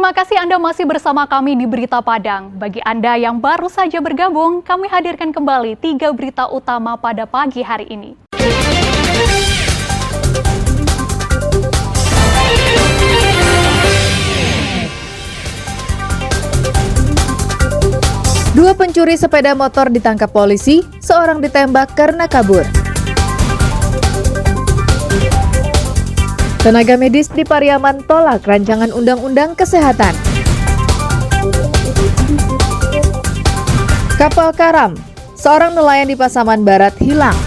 Terima kasih Anda masih bersama kami di Berita Padang. Bagi Anda yang baru saja bergabung, kami hadirkan kembali 3 berita utama pada pagi hari ini. Dua pencuri sepeda motor ditangkap polisi, seorang ditembak karena kabur. Tenaga medis di Pariaman tolak rancangan undang-undang kesehatan. Kapal karam, seorang nelayan di Pasaman Barat hilang.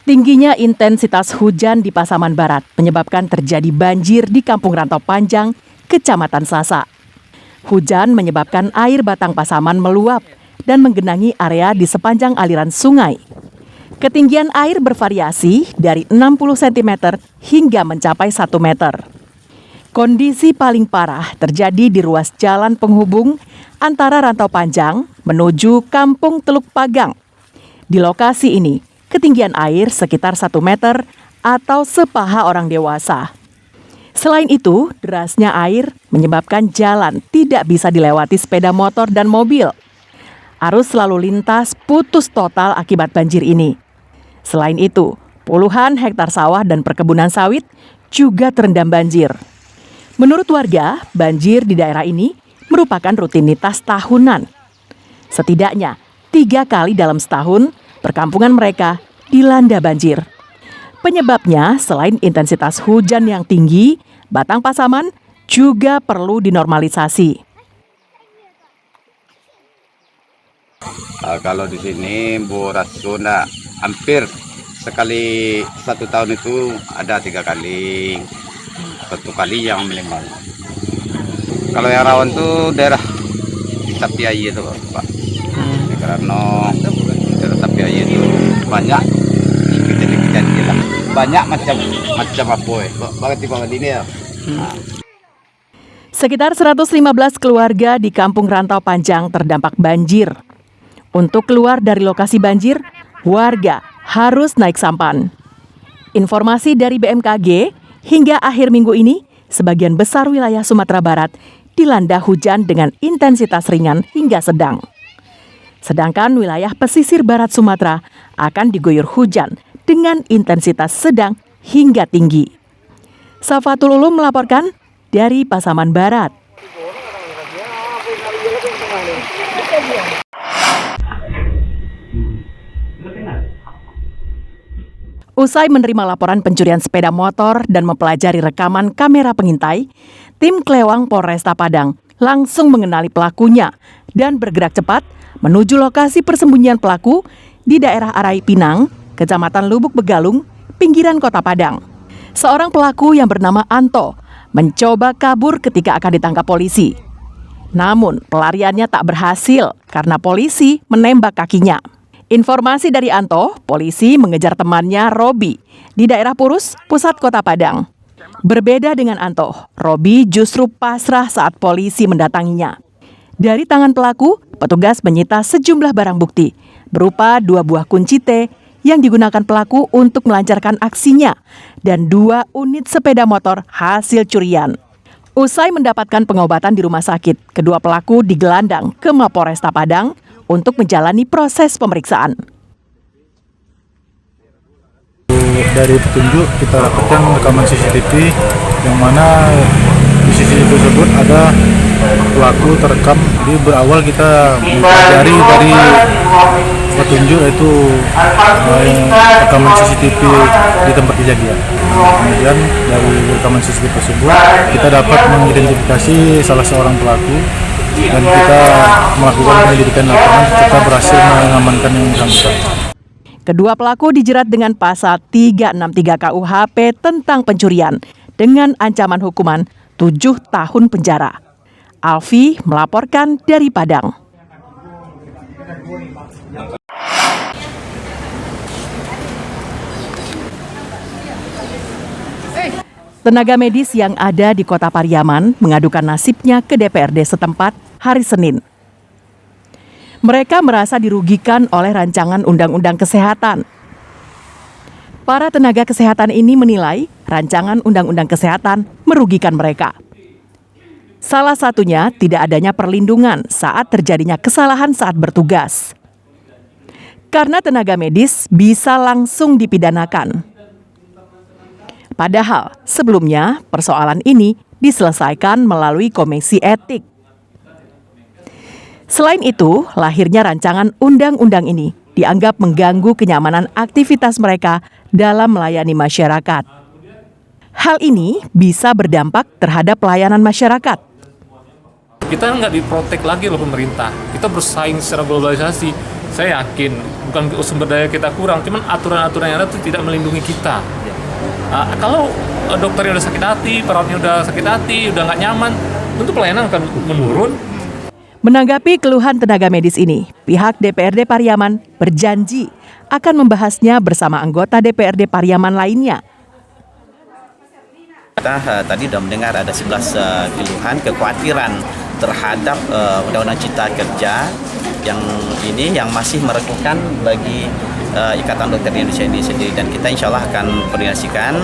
Tingginya intensitas hujan di Pasaman Barat menyebabkan terjadi banjir di Kampung Rantau Panjang, Kecamatan Sasa. Hujan menyebabkan air Batang Pasaman meluap dan menggenangi area di sepanjang aliran sungai. Ketinggian air bervariasi dari 60 cm hingga mencapai 1 meter. Kondisi paling parah terjadi di ruas jalan penghubung antara Rantau Panjang menuju Kampung Teluk Pagang. Di lokasi ini, ketinggian air sekitar 1 meter atau sepaha orang dewasa. Selain itu, derasnya air menyebabkan jalan tidak bisa dilewati sepeda motor dan mobil. Arus lalu lintas putus total akibat banjir ini. Selain itu, puluhan hektar sawah dan perkebunan sawit juga terendam banjir. Menurut warga, banjir di daerah ini merupakan rutinitas tahunan. Setidaknya 3 kali dalam setahun, perkampungan mereka dilanda banjir. Penyebabnya selain intensitas hujan yang tinggi, Batang Pasaman juga perlu dinormalisasi. Kalau di sini Bu Rasuna hampir sekali 1 tahun itu ada 3 kali, 1 kali yang minimal. Kalau yang rawan tuh daerah Sapiai itu Pak. Karena daerah Sapiai itu banyak kejadian gila, banyak macam apa ya, banget di bawah ini ya. Sekitar 115 keluarga di Kampung Rantau Panjang terdampak banjir. Untuk keluar dari lokasi banjir, warga harus naik sampan. Informasi dari BMKG, hingga akhir minggu ini, sebagian besar wilayah Sumatera Barat dilanda hujan dengan intensitas ringan hingga sedang. Sedangkan wilayah pesisir barat Sumatera akan diguyur hujan dengan intensitas sedang hingga tinggi. Safatul Ulum melaporkan dari Pasaman Barat. Usai menerima laporan pencurian sepeda motor dan mempelajari rekaman kamera pengintai, tim Klewang Polresta Padang langsung mengenali pelakunya dan bergerak cepat menuju lokasi persembunyian pelaku di daerah Arai Pinang, Kecamatan Lubuk Begalung, pinggiran Kota Padang. Seorang pelaku yang bernama Anto mencoba kabur ketika akan ditangkap polisi. Namun pelariannya tak berhasil karena polisi menembak kakinya. Informasi dari Anto, polisi mengejar temannya Robi di daerah Purus, pusat Kota Padang. Berbeda dengan Anto, Robi justru pasrah saat polisi mendatanginya. Dari tangan pelaku, petugas menyita sejumlah barang bukti berupa 2 buah kunci T yang digunakan pelaku untuk melancarkan aksinya dan 2 unit sepeda motor hasil curian. Usai mendapatkan pengobatan di rumah sakit, kedua pelaku digelandang ke Mapolresta Padang untuk menjalani proses pemeriksaan. Dari petunjuk kita dapatkan rekaman CCTV yang mana di CCTV tersebut ada pelaku terekam. Jadi berawal kita mempelajari dari petunjuk itu rekaman CCTV di tempat kejadian. Kemudian dari rekaman CCTV tersebut kita dapat mengidentifikasi salah seorang pelaku dan kita melakukan penyelidikan lapangan. Kita berhasil mengamankan yang bersangkutan. Kedua pelaku dijerat dengan pasal 363 KUHP tentang pencurian dengan ancaman hukuman 7 tahun penjara. Alfi melaporkan dari Padang. Tenaga medis yang ada di Kota Pariaman mengadukan nasibnya ke DPRD setempat hari Senin. Mereka merasa dirugikan oleh rancangan Undang-Undang Kesehatan. Para tenaga kesehatan ini menilai rancangan Undang-Undang Kesehatan merugikan mereka. Salah satunya tidak adanya perlindungan saat terjadinya kesalahan saat bertugas. Karena tenaga medis bisa langsung dipidanakan. Padahal sebelumnya persoalan ini diselesaikan melalui Komisi Etik. Selain itu, lahirnya rancangan undang-undang ini dianggap mengganggu kenyamanan aktivitas mereka dalam melayani masyarakat. Hal ini bisa berdampak terhadap pelayanan masyarakat. Kita nggak diprotek lagi oleh pemerintah. Kita bersaing secara globalisasi. Saya yakin bukan sumber daya kita kurang, cuman aturan-aturan yang ada itu tidak melindungi kita. Kalau dokternya udah sakit hati, perawatnya udah sakit hati, udah nggak nyaman, tentu pelayanan akan menurun. Menanggapi keluhan tenaga medis ini, pihak DPRD Pariaman berjanji akan membahasnya bersama anggota DPRD Pariaman lainnya. Kita tadi sudah mendengar ada 11 keluhan, kekhawatiran terhadap Undang-Undang Cipta Kerja yang masih merekukan bagi Ikatan Dokter Indonesia ini sendiri, dan kita insya Allah akan koordinasikan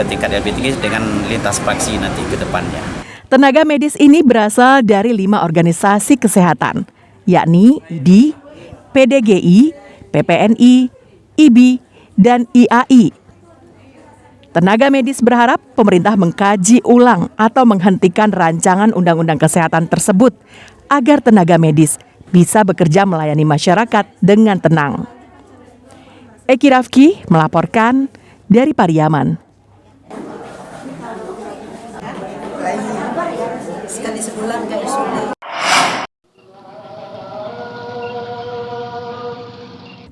ketika lebih tinggi dengan lintas fraksi nanti ke depannya. Tenaga medis ini berasal dari 5 organisasi kesehatan, yakni IDI, PDGI, PPNI, IBI, dan IAI. Tenaga medis berharap pemerintah mengkaji ulang atau menghentikan rancangan Undang-Undang Kesehatan tersebut agar tenaga medis bisa bekerja melayani masyarakat dengan tenang. Eki Rafki melaporkan dari Pariaman. Sekali sebulan kayak sudah.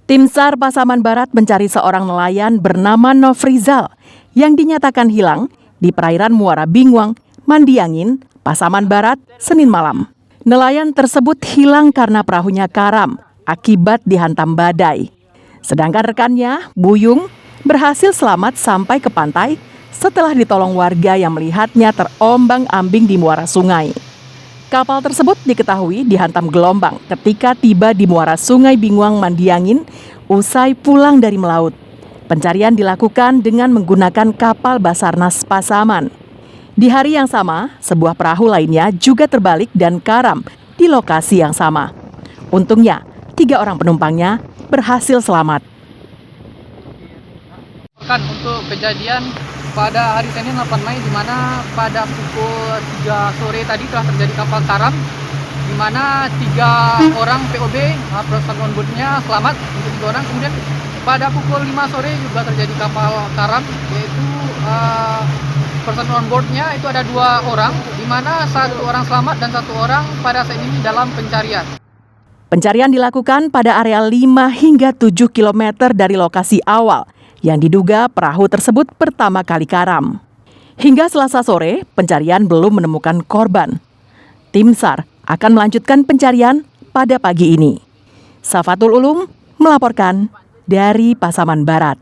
Tim SAR Pasaman Barat mencari seorang nelayan bernama Nofrizal yang dinyatakan hilang di perairan Muara Bingwang, Mandiangin, Pasaman Barat, Senin malam. Nelayan tersebut hilang karena perahunya karam akibat dihantam badai. Sedangkan rekannya, Buyung, berhasil selamat sampai ke pantai setelah ditolong warga yang melihatnya terombang-ambing di muara sungai. Kapal tersebut diketahui dihantam gelombang ketika tiba di muara Sungai Bingwang, Mandiangin, usai pulang dari melaut. Pencarian dilakukan dengan menggunakan kapal Basarnas Pasaman. Di hari yang sama, sebuah perahu lainnya juga terbalik dan karam di lokasi yang sama. Untungnya, 3 orang penumpangnya berhasil selamat. Untuk kejadian pada hari Senin 8 Mei di mana pada pukul 3 sore tadi telah terjadi kapal karam di mana 3 orang POB person on board-nya selamat untuk 3 orang. Kemudian pada pukul 5 sore juga terjadi kapal karam, yaitu person on board-nya itu ada 2 orang, di mana 1 orang selamat dan 1 orang pada saat ini dalam pencarian. Pencarian dilakukan pada area 5 hingga 7 km dari lokasi awal yang diduga perahu tersebut pertama kali karam. Hingga Selasa sore, pencarian belum menemukan korban. Tim SAR akan melanjutkan pencarian pada pagi ini. Safatul Ulum melaporkan dari Pasaman Barat.